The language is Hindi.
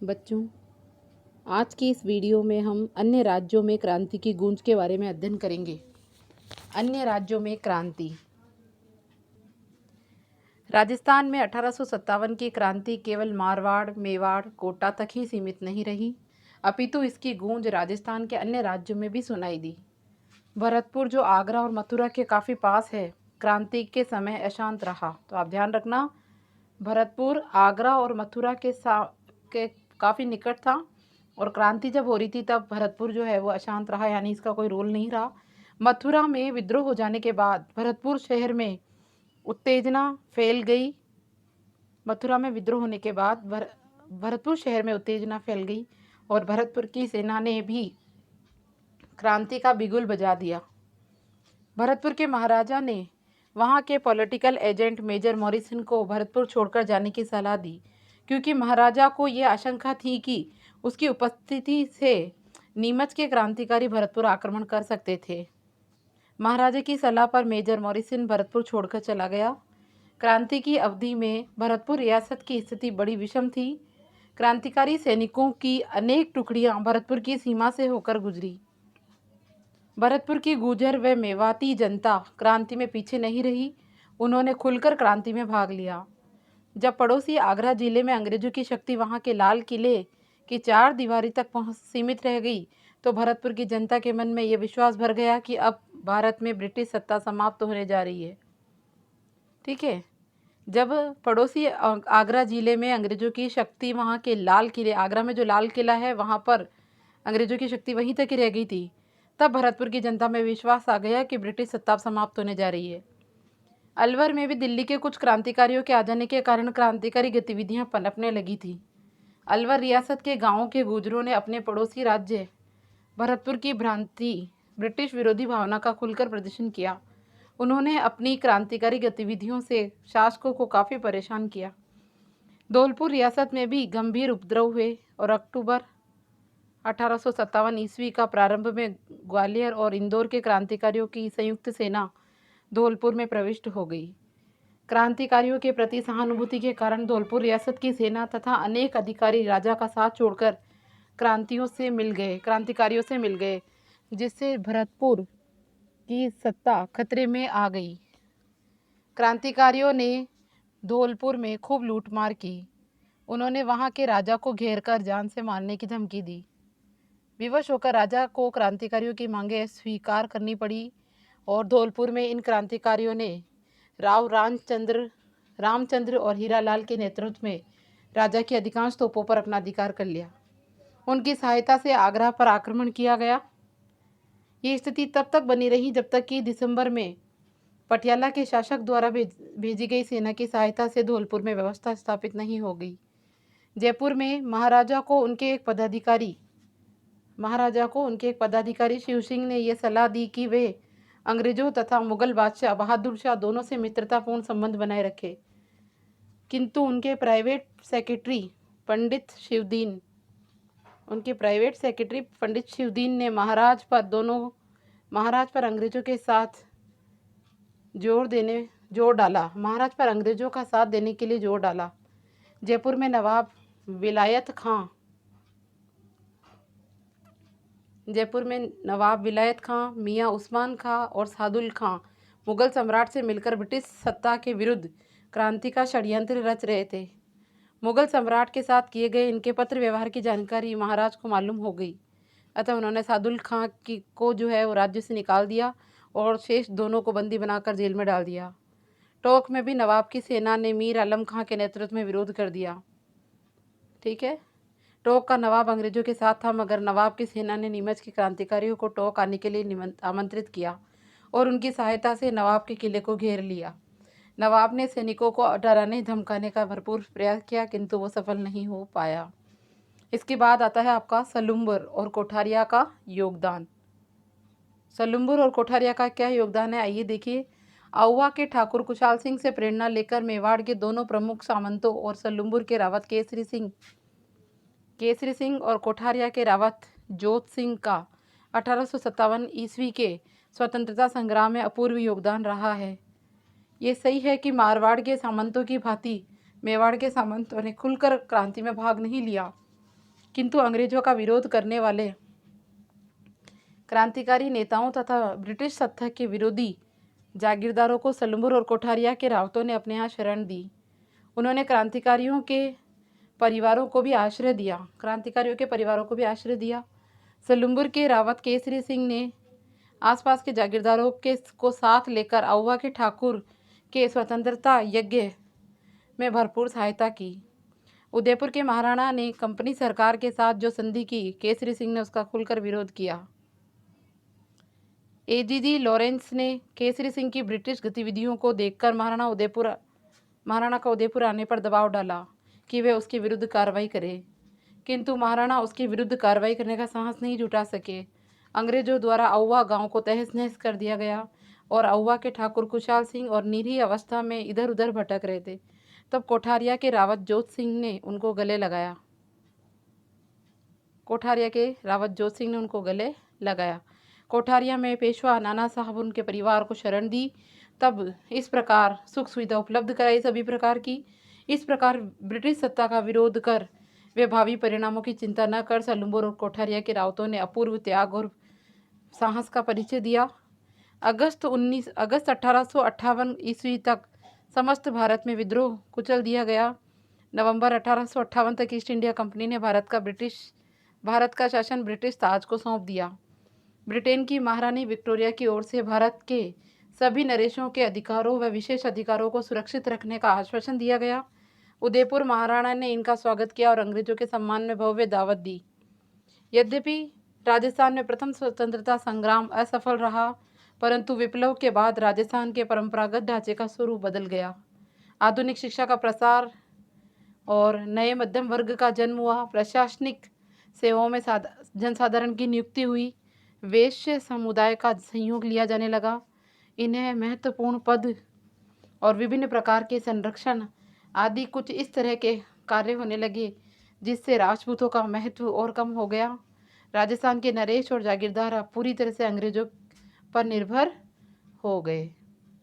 बच्चों, आज की इस वीडियो में हम अन्य राज्यों में क्रांति की गूंज के बारे में अध्ययन करेंगे। अन्य राज्यों में क्रांति। राजस्थान में 1857 की क्रांति केवल मारवाड़, मेवाड़, कोटा तक ही सीमित नहीं रही, अपितु इसकी गूंज राजस्थान के अन्य राज्यों में भी सुनाई दी। भरतपुर, जो आगरा और मथुरा के काफ़ी पास है, क्रांति के समय अशांत रहा। तो आप ध्यान रखना, भरतपुर आगरा और मथुरा के काफ़ी निकट था और क्रांति जब हो रही थी तब भरतपुर जो है वो अशांत रहा, यानी इसका कोई रोल नहीं रहा। मथुरा में विद्रोह हो जाने के बाद भरतपुर शहर में उत्तेजना फैल गई। मथुरा में विद्रोह होने के बाद भरतपुर शहर में उत्तेजना फैल गई और भरतपुर की सेना ने भी क्रांति का बिगुल बजा दिया। भरतपुर के महाराजा ने वहाँ के पॉलिटिकल एजेंट मेजर मॉरिसन को भरतपुर छोड़कर जाने की सलाह दी, क्योंकि महाराजा को यह आशंका थी कि उसकी उपस्थिति से नीमच के क्रांतिकारी भरतपुर आक्रमण कर सकते थे। महाराजा की सलाह पर मेजर मॉरिसन भरतपुर छोड़कर चला गया। क्रांति की अवधि में भरतपुर रियासत की स्थिति बड़ी विषम थी। क्रांतिकारी सैनिकों की अनेक टुकड़ियां भरतपुर की सीमा से होकर गुजरी। भरतपुर की गुर्जर व मेवाती जनता क्रांति में पीछे नहीं रही, उन्होंने खुलकर क्रांति में भाग लिया। जब पड़ोसी आगरा जिले में अंग्रेजों की शक्ति वहां के लाल किले की 4 दीवारी तक सीमित रह गई, तो भरतपुर की जनता के मन में यह विश्वास भर गया कि अब भारत में ब्रिटिश सत्ता समाप्त होने जा रही है। ठीक है, जब पड़ोसी आगरा जिले में अंग्रेजों की शक्ति, वहाँ के लाल किले, आगरा में जो लाल किला है वहाँ पर अंग्रेजों की शक्ति वहीं तक ही रह गई थी, तब भरतपुर की जनता में विश्वास आ गया कि ब्रिटिश सत्ता समाप्त होने जा रही है। अलवर में भी दिल्ली के कुछ क्रांतिकारियों के आ जाने के कारण क्रांतिकारी गतिविधियां पनपने लगी थी। अलवर रियासत के गांवों के गुर्जरों ने अपने पड़ोसी राज्य भरतपुर की भ्रांति ब्रिटिश विरोधी भावना का खुलकर प्रदर्शन किया। उन्होंने अपनी क्रांतिकारी गतिविधियों से शासकों को काफ़ी परेशान किया। धौलपुर रियासत में भी गंभीर उपद्रव हुए और अक्टूबर 1857 ईस्वी का प्रारंभ में ग्वालियर और इंदौर के क्रांतिकारियों की संयुक्त सेना धौलपुर में प्रविष्ट हो गई। क्रांतिकारियों के प्रति सहानुभूति के कारण धौलपुर रियासत की सेना तथा अनेक अधिकारी राजा का साथ छोड़कर क्रांतिकारियों से मिल गए, जिससे भरतपुर की सत्ता खतरे में आ गई। क्रांतिकारियों ने धौलपुर में खूब लूटमार की। उन्होंने वहां के राजा को घेरकर जान से मारने की धमकी दी। विवश होकर राजा को क्रांतिकारियों की मांगें स्वीकार करनी पड़ी और धौलपुर में इन क्रांतिकारियों ने राव रामचंद्र और हीरालाल के नेतृत्व में राजा की अधिकांश तोपों पर अपना अधिकार कर लिया। उनकी सहायता से आगरा पर आक्रमण किया गया। ये स्थिति तब तक बनी रही जब तक कि दिसंबर में पटियाला के शासक द्वारा भेजी गई सेना की सहायता से धौलपुर में व्यवस्था स्थापित नहीं हो गई। जयपुर में महाराजा को उनके एक पदाधिकारी शिव सिंह ने यह सलाह दी कि वे अंग्रेजों तथा मुगल बादशाह बहादुर शाह दोनों से मित्रतापूर्ण संबंध बनाए रखे, किंतु उनके प्राइवेट सेक्रेटरी पंडित शिवदीन ने महाराज पर अंग्रेजों के साथ अंग्रेजों का साथ देने के लिए जोर डाला। जयपुर में नवाब विलायत खां, मियाँ उस्मान खां और सादुल खां मुगल सम्राट से मिलकर ब्रिटिश सत्ता के विरुद्ध क्रांति का षड्यंत्र रच रहे थे। मुगल सम्राट के साथ किए गए इनके पत्र व्यवहार की जानकारी महाराज को मालूम हो गई, अतः उन्होंने सादुल खां को जो है वो राज्य से निकाल दिया और शेष दोनों को बंदी बनाकर जेल में डाल दिया। टोंक में भी नवाब की सेना ने मीर आलम खां के नेतृत्व में विरोध कर दिया। ठीक है, टोंक का नवाब अंग्रेजों के साथ था, मगर नवाब की सेना ने नीमच के क्रांतिकारियों को टोंक आने के लिए आमंत्रित किया और उनकी सहायता से नवाब के किले को घेर लिया। नवाब ने सैनिकों को डराने धमकाने का भरपूर प्रयास किया, किंतु वो सफल नहीं हो पाया। इसके बाद आता है आपका सलुम्बर और कोठारिया का योगदान। सलुम्बर और कोठारिया का क्या योगदान है, आइए देखिए। आउवा के ठाकुर कुशाल सिंह से प्रेरणा लेकर मेवाड़ के दोनों प्रमुख सामंतों और सलुम्बर के रावत केसरी सिंह और कोठारिया के रावत जोत सिंह का 1857 ईस्वी के स्वतंत्रता संग्राम में अपूर्व योगदान रहा है। ये सही है कि मारवाड़ के सामंतों की भांति मेवाड़ के सामंतों ने खुलकर क्रांति में भाग नहीं लिया, किंतु अंग्रेजों का विरोध करने वाले क्रांतिकारी नेताओं तथा ब्रिटिश सत्ता के विरोधी जागीरदारों को सलूम्बुर और कोठारिया के रावतों ने अपने यहाँ शरण दी। उन्होंने क्रांतिकारियों के परिवारों को भी आश्रय दिया। सलूम्बुर के रावत केसरी सिंह ने आसपास के जागीरदारों को साथ लेकर आउवा के ठाकुर के स्वतंत्रता यज्ञ में भरपूर सहायता की। उदयपुर के महाराणा ने कंपनी सरकार के साथ जो संधि की, केसरी सिंह ने उसका खुलकर विरोध किया। एजीजी लॉरेंस ने केसरी सिंह की ब्रिटिश गतिविधियों को देखकर महाराणा का उदयपुर आने पर दबाव डाला कि वे उसके विरुद्ध कार्रवाई करें, किंतु महाराणा उसके विरुद्ध कार्रवाई करने का साहस नहीं जुटा सके। अंग्रेजों द्वारा आउवा गांव को तहस नहस कर दिया गया और आउवा के ठाकुर खुशहाल सिंह और निरीह अवस्था में इधर उधर भटक रहे थे। तब कोठारिया के रावत जोत सिंह ने उनको गले लगाया। कोठारिया में पेशवा नाना साहब उनके परिवार को शरण दी। तब इस प्रकार सुख सुविधा उपलब्ध कराई सभी प्रकार की। इस प्रकार ब्रिटिश सत्ता का विरोध कर वे भावी परिणामों की चिंता न कर सलूम्बुर और कोठारिया के रावतों ने अपूर्व त्याग और साहस का परिचय दिया। अगस्त 1858 ईस्वी तक समस्त भारत में विद्रोह कुचल दिया गया। नवंबर 1858 तक ईस्ट इंडिया कंपनी ने भारत का शासन ब्रिटिश ताज को सौंप दिया। ब्रिटेन की महारानी विक्टोरिया की ओर से भारत के सभी नरेशों के अधिकारों व विशेष अधिकारों को सुरक्षित रखने का आश्वासन दिया गया। उदयपुर महाराणा ने इनका स्वागत किया और अंग्रेजों के सम्मान में भव्य दावत दी। यद्यपि राजस्थान में प्रथम स्वतंत्रता संग्राम असफल रहा, परंतु विप्लव के बाद राजस्थान के परंपरागत ढांचे का स्वरूप बदल गया। आधुनिक शिक्षा का प्रसार और नए मध्यम वर्ग का जन्म हुआ। प्रशासनिक सेवाओं में जनसाधारण की नियुक्ति हुई। वैश्य समुदाय का सहयोग लिया जाने लगा। इन्हें महत्वपूर्ण पद और विभिन्न प्रकार के संरक्षण आदि कुछ इस तरह के कार्य होने लगे, जिससे राजपूतों का महत्व और कम हो गया। राजस्थान के नरेश और जागीरदार पूरी तरह से अंग्रेजों पर निर्भर हो गए।